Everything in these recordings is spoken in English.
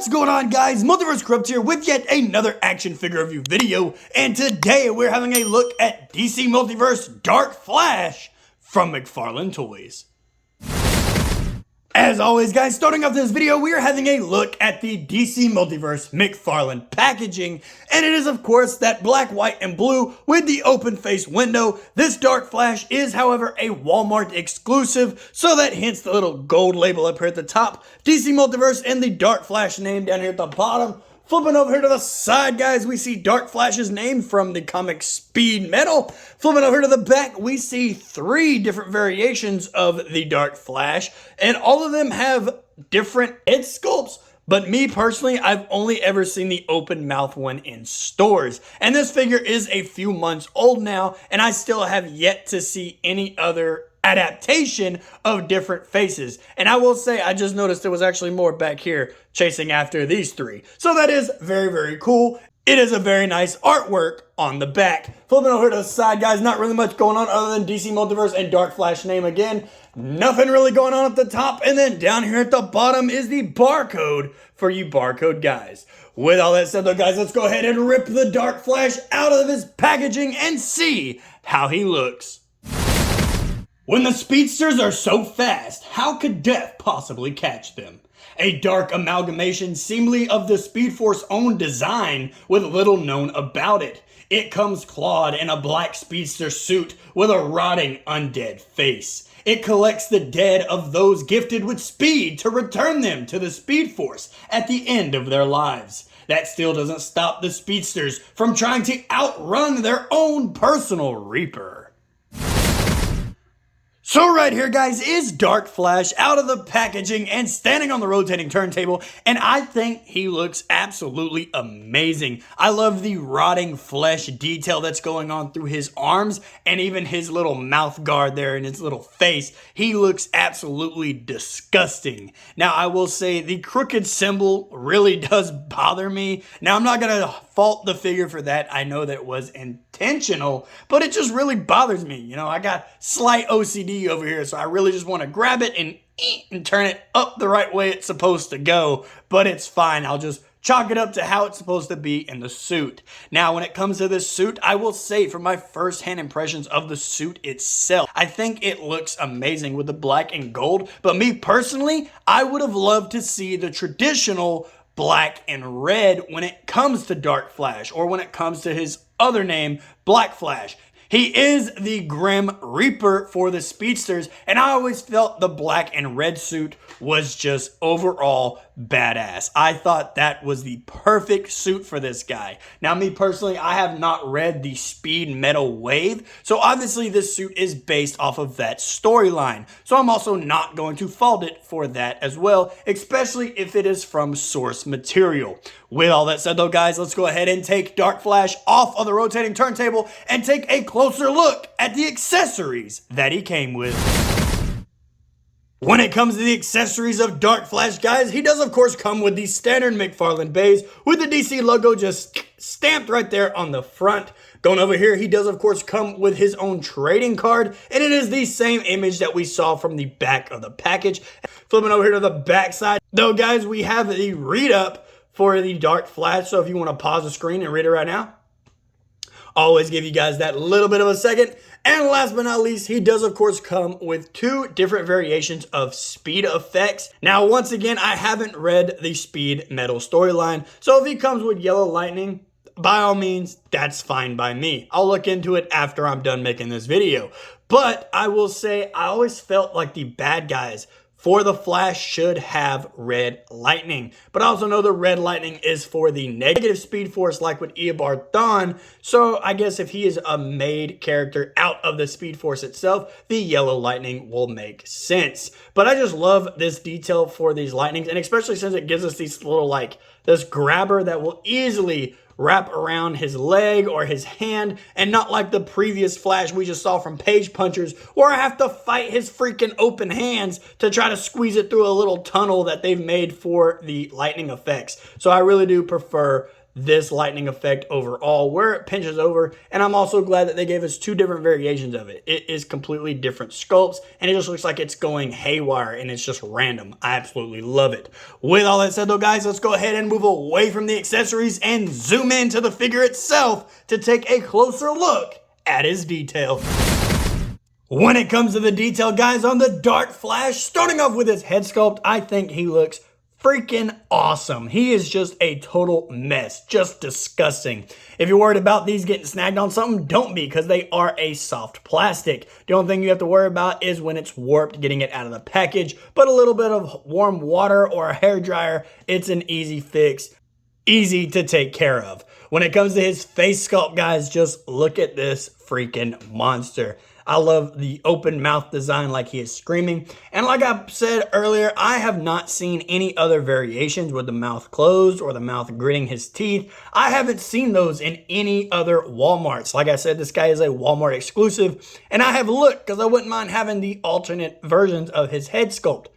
What's going on, guys? Multiverse Corrupt here with yet another action figure review video, and today we're having a look at DC Multiverse Dark Flash from McFarlane Toys. As always, guys, starting off this video, we are having a look at the DC Multiverse McFarlane packaging, and it is, of course, that black, white, and blue with the open face window. This Dark Flash is, however, a Walmart exclusive, so that hence the little gold label up here at the top, DC Multiverse, and the Dark Flash name down here at the bottom. Flipping over here to the side, guys, we see Dark Flash's name from the comic Speed Metal. Flipping over to the back, we see 3 different variations of the Dark Flash, and all of them have different head sculpts. But me personally, I've only ever seen the open mouth one in stores. And this figure is a few months old now, and I still have yet to see any other adaptation of different faces. And I will say, I just noticed there was actually more back here chasing after these 3. So that is very, very cool. It is a very nice artwork on the back. Flipping over to the side, guys, not really much going on other than DC Multiverse and Dark Flash name again. Nothing really going on at the top. And then down here at the bottom is the barcode for you barcode guys. With all that said though, guys, let's go ahead and rip the Dark Flash out of his packaging and see how he looks. When the speedsters are so fast, how could death possibly catch them? A dark amalgamation seemingly of the Speed Force own design with little known about it. It comes clawed in a black speedster suit with a rotting undead face. It collects the dead of those gifted with speed to return them to the Speed Force at the end of their lives. That still doesn't stop the speedsters from trying to outrun their own personal Reaper. So right here, guys, is Dark Flash out of the packaging and standing on the rotating turntable, and I think he looks absolutely amazing. I love the rotting flesh detail that's going on through his arms and even his little mouth guard there and his little face. He looks absolutely disgusting. Now, I will say the crooked symbol really does bother me. Now, I'm not going to fault the figure for that. I know that it was intentional, but it just really bothers me. You know, I got slight OCD over here, so I really just want to grab it and turn it up the right way it's supposed to go, but it's fine. I'll just chalk it up to how it's supposed to be in the suit. Now, when it comes to this suit, I will say from my first-hand impressions of the suit itself, I think it looks amazing with the black and gold, but me personally, I would have loved to see the traditional black and red when it comes to Dark Flash, or when it comes to his other name, Black Flash. He is the Grim Reaper for the speedsters, and I always felt the black and red suit was just overall badass. I thought that was the perfect suit for this guy. Now, me personally, I have not read the Speed Metal Wave, so obviously this suit is based off of that storyline. So I'm also not going to fault it for that as well, especially if it is from source material. With all that said though, guys, let's go ahead and take Dark Flash off of the rotating turntable and take a closer look at the accessories that he came with. When it comes to the accessories of Dark Flash, guys, he does of course come with the standard McFarlane base with the DC logo just stamped right there on the front. Going over here, he does of course come with his own trading card, and it is the same image that we saw from the back of the package. Flipping over here to the back side, though, guys, we have the read up for the Dark Flash, so if you want to pause the screen and read it right now, always give you guys that little bit of a second. And last but not least, he does of course come with 2 different variations of speed effects. Now, once again, I haven't read the Speed Metal storyline, so if he comes with yellow lightning, by all means, that's fine by me. I'll look into it after I'm done making this video. But I will say, I always felt like the bad guys for the Flash should have red lightning. But I also know the red lightning is for the negative speed force, like with Eobard Thawne. So I guess if he is a made character out of the speed force itself, the yellow lightning will make sense. But I just love this detail for these lightnings, and especially since it gives us these little, like, this grabber that will easily wrap around his leg or his hand, and not like the previous Flash we just saw from Page Punchers, where I have to fight his freaking open hands to try to squeeze it through a little tunnel that they've made for the lightning effects. So I really do prefer this lightning effect overall where it pinches over, and I'm also glad that they gave us two different variations of it. It is completely different sculpts, and it just looks like it's going haywire, and it's just random. I absolutely love it. With all that said though, guys, let's go ahead and move away from the accessories and zoom into the figure itself to take a closer look at his detail. When it comes to the detail, guys, on the Dark Flash, starting off with his head sculpt, I think he looks freaking awesome. He is just a total mess, just disgusting. If you're worried about these getting snagged on something, don't be, because they are a soft plastic. The only thing you have to worry about is when it's warped, getting it out of the package, but a little bit of warm water or a hair dryer, it's an easy fix, easy to take care of. When it comes to his face sculpt, guys, just look at this freaking monster. I love the open mouth design like he is screaming. And like I said earlier, I have not seen any other variations with the mouth closed or the mouth gritting his teeth. I haven't seen those in any other Walmarts. Like I said, this guy is a Walmart exclusive. And I have looked because I wouldn't mind having the alternate versions of his head sculpt.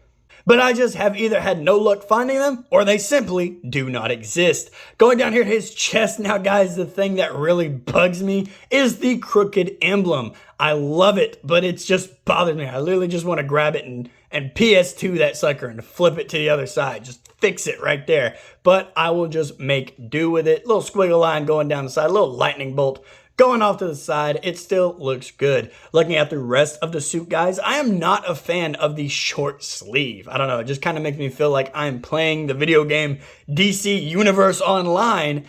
But I just have either had no luck finding them or they simply do not exist. Going down here to his chest now, guys, the thing that really bugs me is the crooked emblem. I love it, but it's just bothered me. I literally just want to grab it and PS2 that sucker and flip it to the other side. Just fix it right there. But I will just make do with it. Little squiggle line going down the side, a little lightning bolt going off to the side. It still looks good. Looking at the rest of the suit, guys, I am not a fan of the short sleeve. I don't know, it just kind of makes me feel like I'm playing the video game DC Universe Online.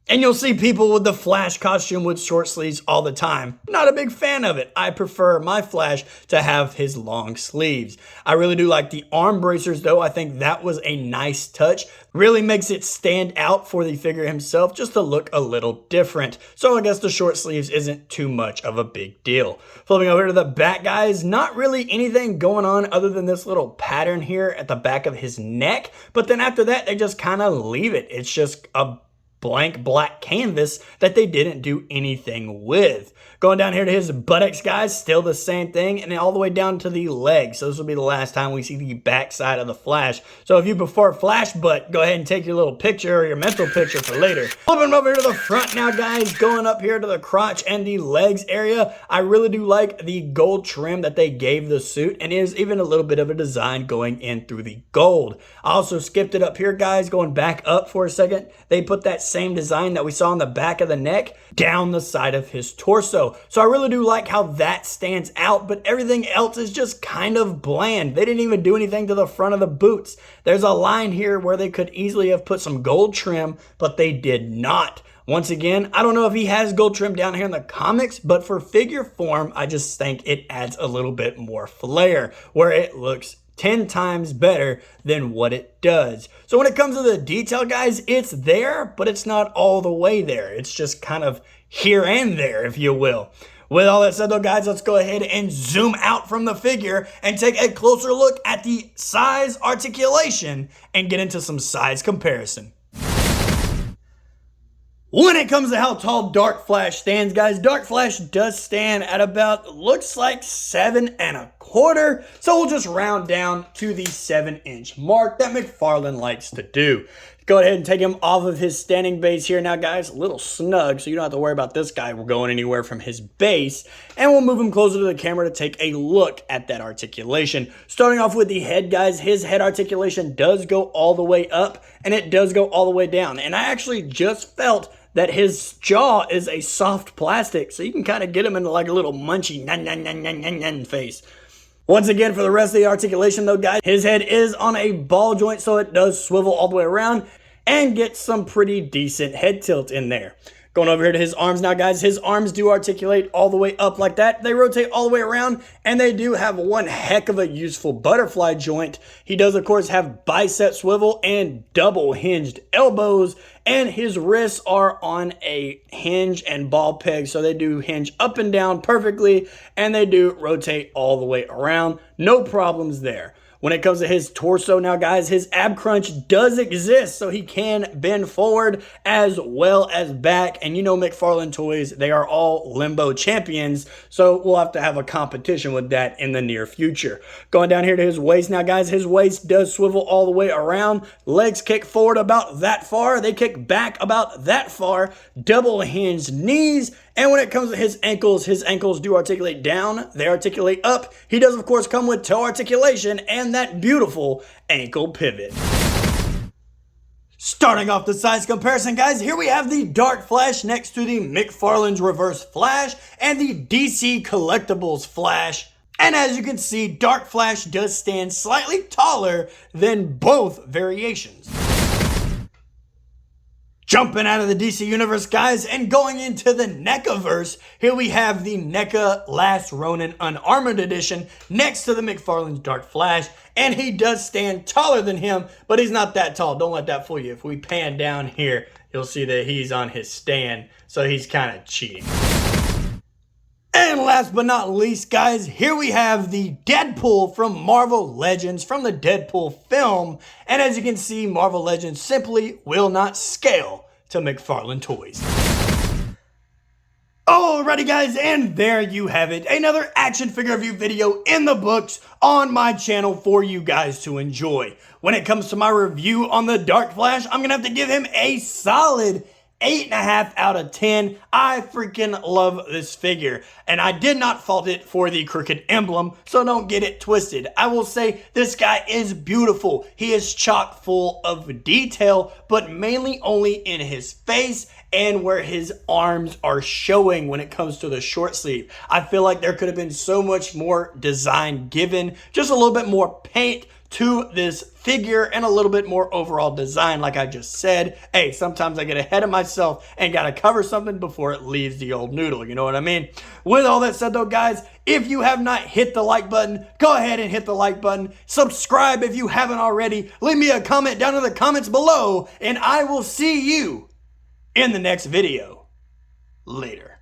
And you'll see people with the Flash costume with short sleeves all the time. Not a big fan of it. I prefer my Flash to have his long sleeves. I really do like the arm bracers though. I think that was a nice touch. Really makes it stand out for the figure himself just to look a little different. So I guess the short sleeves isn't too much of a big deal. Flipping over to the back, guys, not really anything going on other than this little pattern here at the back of his neck. But then after that, they just kind of leave it. It's just a blank black canvas that they didn't do anything with. Going down here to his buttocks, guys, still the same thing, and then all the way down to the legs. So this will be the last time we see the back side of the Flash. So if you prefer Flash butt, go ahead and take your little picture or your mental picture for later. Flipping over to the front now, guys, going up here to the crotch and the legs area. I really do like the gold trim that they gave the suit, and there's even a little bit of a design going in through the gold. I also skipped it up here, guys, going back up for a second. They put that same design that we saw on the back of the neck down the side of his torso. So I really do like how that stands out, but everything else is just kind of bland. They didn't even do anything to the front of the boots. There's a line here where they could easily have put some gold trim, but they did not. Once again, I don't know if he has gold trim down here in the comics, but for figure form, I just think it adds a little bit more flair where it looks 10 times better than what it does. So when it comes to the detail, guys, it's there, but it's not all the way there. It's just kind of here and there, if you will. With all that said though, guys, let's go ahead and zoom out from the figure and take a closer look at the size articulation and get into some size comparison. When it comes to how tall Dark Flash stands, guys, Dark Flash does stand at about, looks like 7¼ so we'll just round down to the 7-inch mark that McFarlane likes to do. Go ahead and take him off of his standing base here now, guys. A little snug, so you don't have to worry about this guy going anywhere from his base. And we'll move him closer to the camera to take a look at that articulation. Starting off with the head, guys, his head articulation does go all the way up, and it does go all the way down. And I actually just felt that his jaw is a soft plastic, so you can kind of get him into like a little munchy face. Once again, for the rest of the articulation though, guys, his head is on a ball joint, so it does swivel all the way around and get some pretty decent head tilt in there. Going over here to his arms now, guys, his arms do articulate all the way up like that. They rotate all the way around, and they do have one heck of a useful butterfly joint. He does, of course, have bicep swivel and double hinged elbows, and his wrists are on a hinge and ball peg, so they do hinge up and down perfectly, and they do rotate all the way around. No problems there. When it comes to his torso now, guys, his ab crunch does exist, so he can bend forward as well as back. And you know McFarlane Toys, they are all limbo champions, so we'll have to have a competition with that in the near future. Going down here to his waist now, guys, his waist does swivel all the way around. Legs kick forward about that far. They kick back about that far. Double hinged knees. And when it comes to his ankles do articulate down. They articulate up. He does, of course, come with toe articulation and that beautiful ankle pivot. Starting off the size comparison, guys, here we have the Dark Flash next to the McFarlane's Reverse Flash and the DC Collectibles Flash. And as you can see, Dark Flash does stand slightly taller than both variations. Jumping out of the DC Universe, guys, and going into the NECAverse, here we have the NECA Last Ronin Unarmored Edition next to the McFarlane's Dark Flash, and he does stand taller than him, but he's not that tall. Don't let that fool you. If we pan down here, you'll see that he's on his stand, so he's kind of cheating. And last but not least, guys, here we have the Deadpool from Marvel Legends from the Deadpool film. And as you can see, Marvel Legends simply will not scale to McFarlane Toys. Alrighty, guys, and there you have it. Another action figure review video in the books on my channel for you guys to enjoy. When it comes to my review on the Dark Flash, I'm going to have to give him a solid 8.5 out of 10. I freaking love this figure, and I did not fault it for the crooked emblem, so don't get it twisted. I will say this guy is beautiful. He is chock full of detail, but mainly only in his face and where his arms are showing when it comes to the short sleeve. I feel like there could have been so much more design given, just a little bit more paint to this figure and a little bit more overall design, like I just said. Hey, sometimes I get ahead of myself and gotta cover something before it leaves the old noodle, you know what I mean? With all that said though, guys, if you have not hit the like button, go ahead and hit the like button. Subscribe if you haven't already. Leave me a comment down in the comments below, and I will see you in the next video. Later.